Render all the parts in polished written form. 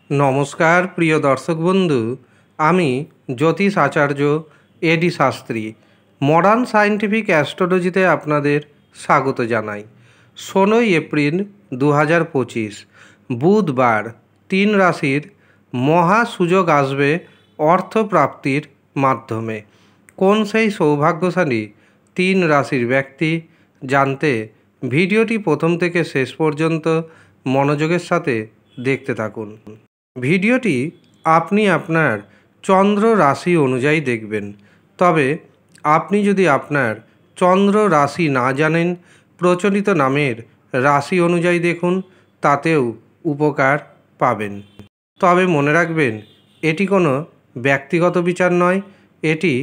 নমস্কার প্রিয় দর্শক বন্ধু, আমি জ্যোতিষ আচার্য এডি শাস্ত্রী মডার্ন সায়েন্টিফিক অ্যাস্ট্রোলজিতে আপনাদের স্বাগত জানাই। 16 এপ্রিল 2025 বুধবার 3 রাশির মহা সুযোগ আসবে অর্থপ্রাপ্তির মাধ্যমে। কোন সেই সৌভাগ্যশালী 3 রাশির ব্যক্তি জানতে ভিডিওটি প্রথম থেকে শেষ পর্যন্ত মনোযোগের সাথে দেখতে থাকুন। ভিডিওটি আপনি আপনার চন্দ্র রাশি অনুযায়ী দেখবেন। তবে আপনি যদি আপনার চন্দ্র রাশি না জানেন, প্রচলিত নামের রাশি অনুযায়ী দেখুন, তাতেও উপকার পাবেন। তবে মনে রাখবেন, এটি কোনো ব্যক্তিগত বিচার নয়, এটি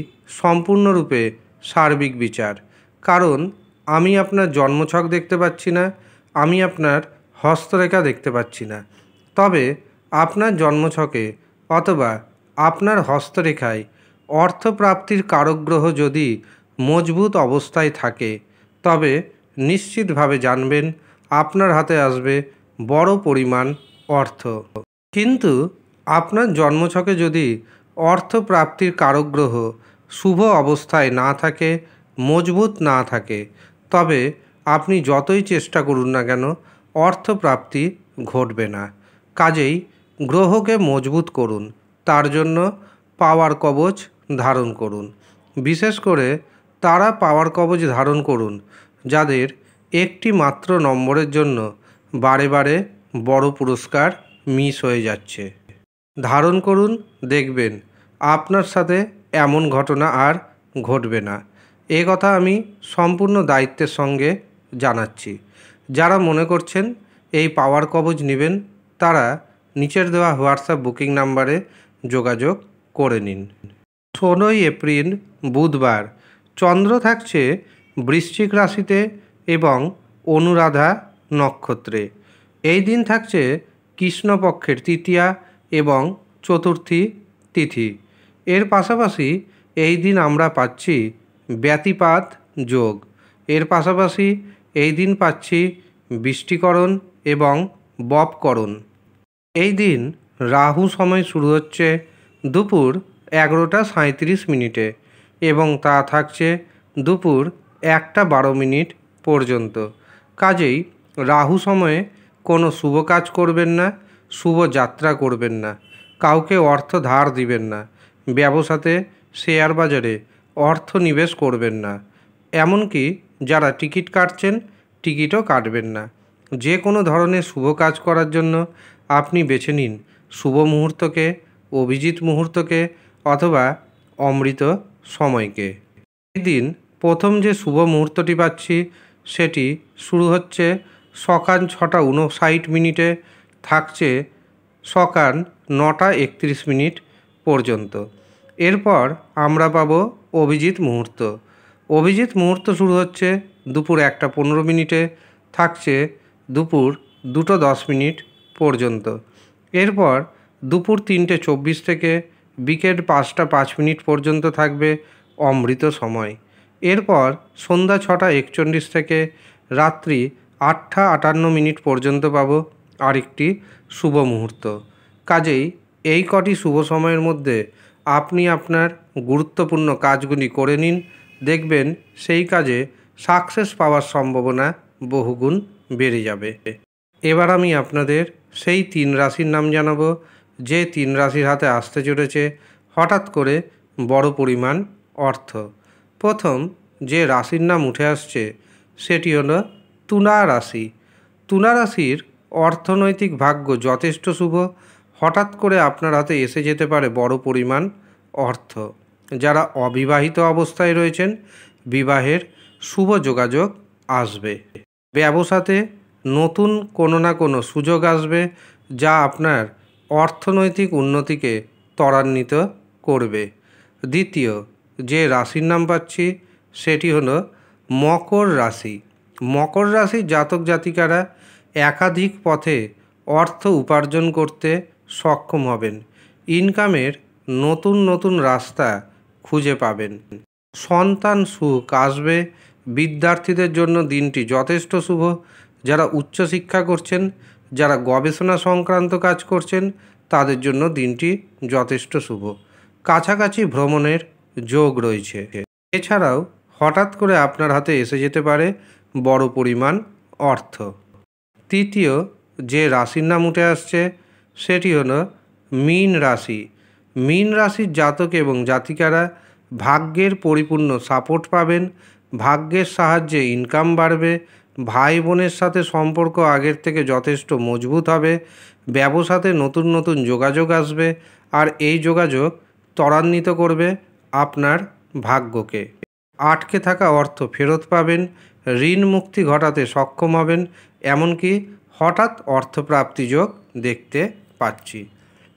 সম্পূর্ণরূপে সার্বিক বিচার। কারণ আমি আপনার জন্মছক দেখতে পাচ্ছি না, আমি আপনার হস্তরেখা দেখতে পাচ্ছি না। তবে আপনার জন্মছকে অথবা আপনার হস্তরেখায় অর্থপ্রাপ্তির কারক গ্রহ যদি মজবুত অবস্থায় থাকে, তবে নিশ্চিতভাবে জানবেন আপনার হাতে আসবে বড় পরিমাণ অর্থ। কিন্তু আপনার জন্মছকে যদি অর্থপ্রাপ্তির কারক গ্রহ শুভ অবস্থায় না থাকে, মজবুত না থাকে, তবে আপনি যতই চেষ্টা করুন না কেন অর্থপ্রাপ্তি ঘটবে না। কাজেই গ্রহকে মজবুত করুন, তার জন্য পাওয়ার কবচ ধারণ করুন। বিশেষ করে তারা পাওয়ার কবচ ধারণ করুন যাদের একটি মাত্র নম্বরের জন্য বারে বারে বড় পুরস্কার মিস হয়ে যাচ্ছে। ধারণ করুন, দেখবেন আপনার সাথে এমন ঘটনা আর ঘটবে না। এ কথা আমি সম্পূর্ণ দায়িত্বের সঙ্গে জানাচ্ছি। যারা মনে করছেন এই পাওয়ার কবচ নেবেন, তারা নিচের দেওয়া হোয়াটসঅ্যাপ বুকিং নাম্বারে যোগাযোগ করে নিন। 16 এপ্রিল বুধবার চন্দ্র থাকছে বৃশ্চিক রাশিতে এবং অনুরাধা নক্ষত্রে। এই দিন থাকছে কৃষ্ণপক্ষের তৃতীয়া এবং চতুর্থী তিথি। এর পাশাপাশি এই দিন আমরা পাচ্ছি ব্যতিপাত যোগ। এর পাশাপাশি এই দিন পাচ্ছি বৃষ্টিকরণ এবং বপকরণ। এই দিন রাহু সময় শুরু হচ্ছে দুপুর 11:37 এবং তা থাকছে দুপুর 1:12 পর্যন্ত। কাজেই রাহু সময়ে কোনো শুভ কাজ করবেন না, শুভ যাত্রা করবেন না, কাউকে অর্থ ধার দিবেন না, ব্যবসাতে শেয়ার বাজারে অর্থ নিবেশ করবেন না, এমনকি যারা টিকিট কাটছেন টিকিটও কাটবেন না। যে কোনো ধরনের শুভ কাজ করার জন্য আপনি বেছে নিন শুভ মুহূর্তকে, অভিজিৎ মুহূর্তকে অথবা অমৃত সময়কে। এই দিন প্রথম যে শুভ মুহূর্তটি পাচ্ছি সেটি শুরু হচ্ছে সকাল 6:59 থাকছে সকাল 9:31 পর্যন্ত। এরপর আমরা পাবো অভিজিৎ মুহূর্ত। অভিজিৎ মুহূর্ত শুরু হচ্ছে দুপুর 1:15 থাকছে দুপুর 2:10 পর্যন্ত। এরপর দুপুর 3:24 থেকে বিকেল 5:05 পর্যন্ত থাকবে অমৃত সময়। এরপর সন্ধ্যা 6:41 থেকে রাত্রি 8:58 পর্যন্ত পাবো আরেকটি শুভ মুহূর্ত। কাজেই এই কটি শুভ সময়ের মধ্যে আপনি আপনার গুরুত্বপূর্ণ কাজগুলি করে নিন, দেখবেন সেই কাজে সাকসেস পাওয়ার সম্ভাবনা বহুগুণ বেড়ে যাবে। এবার আমি আপনাদের সেই 3 রাশির নাম জানাবো, যে 3 রাশির হাতে আসতে চলেছে হঠাৎ করে বড় পরিমাণ অর্থ। প্রথম যে রাশির নাম উঠে আসছে সেটি হলো তুলা রাশি। তুলা রাশির অর্থনৈতিক ভাগ্য যথেষ্ট শুভ। হঠাৎ করে আপনার হাতে এসে যেতে পারে বড় পরিমাণ অর্থ। যারা অবিবাহিত অবস্থায় রয়েছেন, বিবাহের শুভ যোগাযোগ আসবে। ব্যবসাতে নতুন কোনো না কোনো সুযোগ আসবে যা আপনার অর্থনৈতিক উন্নতিকে ত্বরান্বিত করবে। দ্বিতীয় যে রাশির নাম পাচ্ছি সেটি হলো মকর রাশি। মকর রাশির জাতক জাতিকারা একাধিক পথে অর্থ উপার্জন করতে সক্ষম হবেন। ইনকামের নতুন নতুন রাস্তা খুঁজে পাবেন। সন্তান সুখ আসবে। বিদ্যার্থীদের জন্য দিনটি যথেষ্ট শুভ। যারা উচ্চশিক্ষা করছেন, যারা গবেষণা সংক্রান্ত কাজ করছেন, তাদের জন্য দিনটি যথেষ্ট শুভ। কাছাকাছি ভ্রমণের যোগ রয়েছে। এছাড়াও হঠাৎ করে আপনার হাতে এসে যেতে পারে বড় পরিমাণ অর্থ। তৃতীয় যে রাশির নাম উঠে আসছে সেটি হলো মীন রাশি। মীন রাশির জাতক এবং জাতিকারা ভাগ্যের পরিপূর্ণ সাপোর্ট পাবেন, ভাগ্যের সাহায্যে ইনকাম বাড়বে, ভাই বোনের সাথে সম্পর্ক আগের থেকে যথেষ্ট মজবুত হবে, ব্যবসাতে নতুন নতুন যোগাযোগ আসবে, আর এই যোগাযোগ ত্বরান্বিত করবে আপনার ভাগ্যকে। আটকে থাকা অর্থ ফেরত পাবেন, ঋণ মুক্তি ঘটাতে সক্ষম হবেন, এমনকি হঠাৎ অর্থপ্রাপ্তি যোগ দেখতে পাচ্ছি।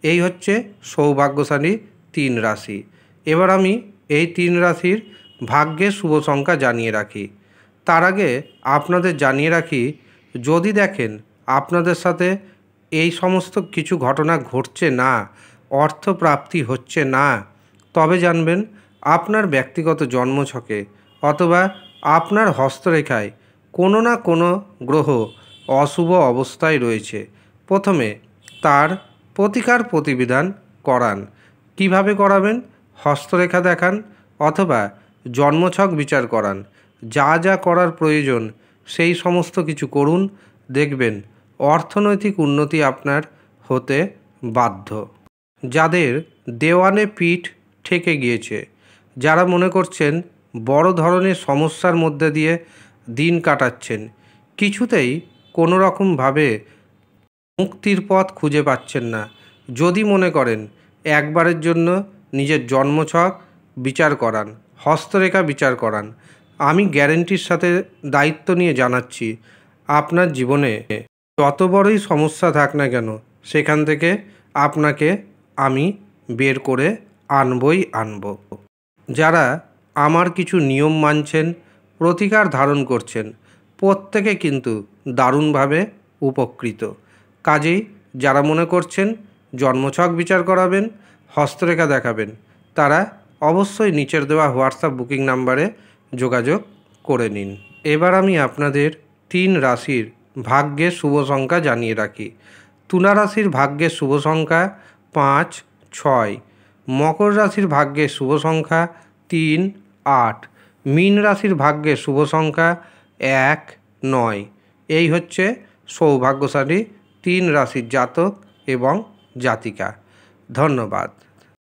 এই হচ্ছে সৌভাগ্যশালী 3 রাশি। এবার আমি এই 3 রাশির ভাগ্যের শুভ সংখ্যা জানিয়ে রাখি। তার আগে আপনাদের জানিয়ে রাখি, যদি দেখেন আপনাদের সাথে এই সমস্ত কিছু ঘটনা ঘটছে না, অর্থপ্রাপ্তি হচ্ছে না, তবে জানবেন আপনার ব্যক্তিগত জন্মছকে অথবা আপনার হস্তরেখায় কোনো না কোনো গ্রহ অশুভ অবস্থায় রয়েছে। প্রথমে তার প্রতিকার প্রতিবিধান করান। কিভাবে করাবেন? হস্তরেখা দেখান অথবা জন্মছক বিচার করান। যা যা করার প্রয়োজন সেই সমস্ত কিছু করুন, দেখবেন অর্থনৈতিক উন্নতি আপনার হতে বাধ্য। যাদের দেওয়ালে পিঠ ঠেকে গিয়েছে, যারা মনে করছেন বড় ধরনের সমস্যার মধ্যে দিয়ে দিন কাটাচ্ছেন, কিছুতেই কোনো রকমভাবে মুক্তির পথ খুঁজে পাচ্ছেন না, যদি মনে করেন একবারের জন্য নিজের জন্মছক বিচার করান, হস্তরেখা বিচার করান, আমি গ্যারেন্টির সাথে দায়িত্ব নিয়ে জানাচ্ছি আপনার জীবনে যত বড়ই সমস্যা থাক না কেন সেখান থেকে আপনাকে আমি বের করে আনবই আনব। যারা আমার কিছু নিয়ম মানছেন, প্রতিকার ধারণ করছেন, প্রত্যেকে কিন্তু দারুণভাবে উপকৃত। কাজেই যারা মনে করছেন জন্মছক বিচার করাবেন, হস্তরেখা দেখাবেন, তারা অবশ্যই নিচের দেওয়া হোয়াটসঅ্যাপ বুকিং নাম্বারে যোগাযোগ করে নিন। এবার আমি আপনাদের 3 রাশির ভাগ্যের শুভ সংখ্যা জানিয়ে রাখি। তুলা রাশির ভাগ্যের শুভ সংখ্যা 5, 6। মকর রাশির ভাগ্যের শুভ সংখ্যা 3, 8। মীন রাশির ভাগ্যের শুভ সংখ্যা 1, 9। এই হচ্ছে সৌভাগ্যশালী 3 রাশির জাতক এবং জাতিকা। ধন্যবাদ।